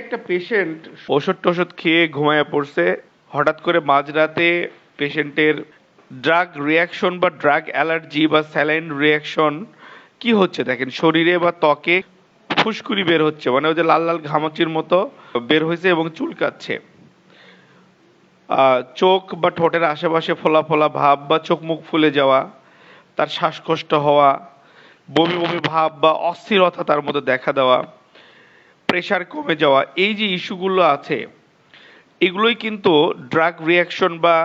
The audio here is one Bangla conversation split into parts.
একটা পেশেন্ট ওষুধ খেয়ে ঘুমায় পড়ছে, হঠাৎ করে মাঝরাতে পেশেন্টের ড্রাগ রিয়াকশন বা ড্রাগ অ্যালার্জি বা স্যালাইন রিয়াকশন কি হচ্ছে দেখেন, শরীরে বা ত্বকে ফুসকুড়ি বের হচ্ছে, মানে ওই যে লাল লাল ঘামাচির মতো বের হয়েছে এবং চুলকাচ্ছে। চোখ বা ঠোঁটের আশেপাশে ফোলা ফোলা ভাব বা চোখ মুখ ফুলে যাওয়া, তার শ্বাসকষ্ট হওয়া, বমি বমি ভাব বা অস্থিরতা তার মধ্যে দেখা দেওয়া, প্রেশার কমে যাওয়া, এই যে ইস্যুগুলো আছে এগুলোই কিন্তু ড্রাগ রিয়াকশন বা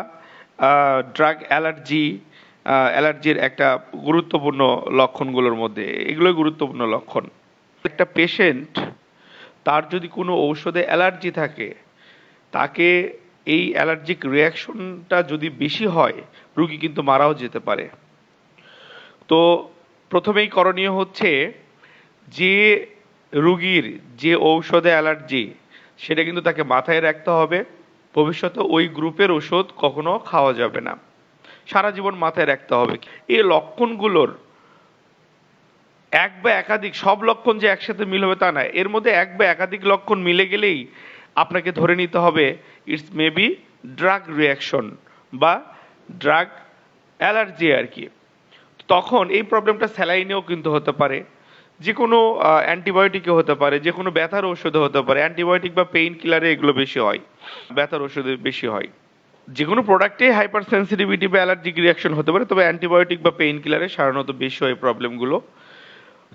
ড্রাগ অ্যালার্জির একটা গুরুত্বপূর্ণ লক্ষণগুলোর মধ্যে, এগুলোই গুরুত্বপূর্ণ লক্ষণ। একটা পেশেন্ট তার যদি কোনো ঔষধে অ্যালার্জি থাকে, তাকে এই অ্যালার্জিক রিয়াকশনটা যদি বেশি হয়, রুগী কিন্তু মারাও যেতে পারে। তো প্রথমেই করণীয় হচ্ছে যে রুগীর যে ঔষধে অ্যালার্জি সেটা কিন্তু তাকে মাথায় রাখতে হবে, ভবিষ্যতে ওই গ্রুপের ওষুধ কখনো খাওয়া যাবে না, সারা জীবন মাথায় রাখতে হবে। এই লক্ষণগুলোর এক বা একাধিক, সব লক্ষণ যে একসাথে মিল হবে তা না, এর মধ্যে এক বা একাধিক লক্ষণ মিলে গেলেই আপনাকে ধরে নিতে হবে ইটস মেবি ড্রাগ রিয়াকশন বা ড্রাগ অ্যালার্জি আর কি। তখন এই প্রবলেমটা স্যালাইনেও কিন্তু হতে পারে, যে কোনো অ্যান্টিবায়োটিকে হতে পারে, যে কোনো ব্যথার ওষুধে হতে পারে। অ্যান্টিবায়োটিক বা পেইন কিলারে এগুলো বেশি হয়, ব্যথার ওষুধে বেশি হয়। যে কোনো প্রোডাক্টে হাইপার সেন্সিটিভিটি বা অ্যালার্জিক রিয়াকশন হতে পারে, তবে অ্যান্টিবায়োটিক বা পেইন কিলারে সাধারণত বেশি হয় প্রবলেমগুলো।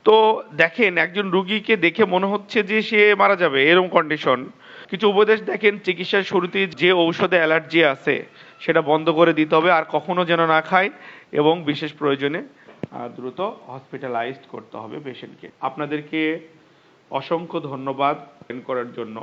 তো দেখেন, একজন রুগীকে দেখে মনে হচ্ছে যে সে মারা যাবে, এরকম কন্ডিশন। কিছু উপদেশ দেখেন, চিকিৎসার শুরুতে যে ঔষধে অ্যালার্জি আছে সেটা বন্ধ করে দিতে হবে, আর কখনো যেন না খায়, এবং বিশেষ প্রয়োজনে দ্রুত হসপিটালাইজড করতে হবে পেশেন্টকে। আপনাদেরকে অসংখ্য ধন্যবাদ করার জন্য।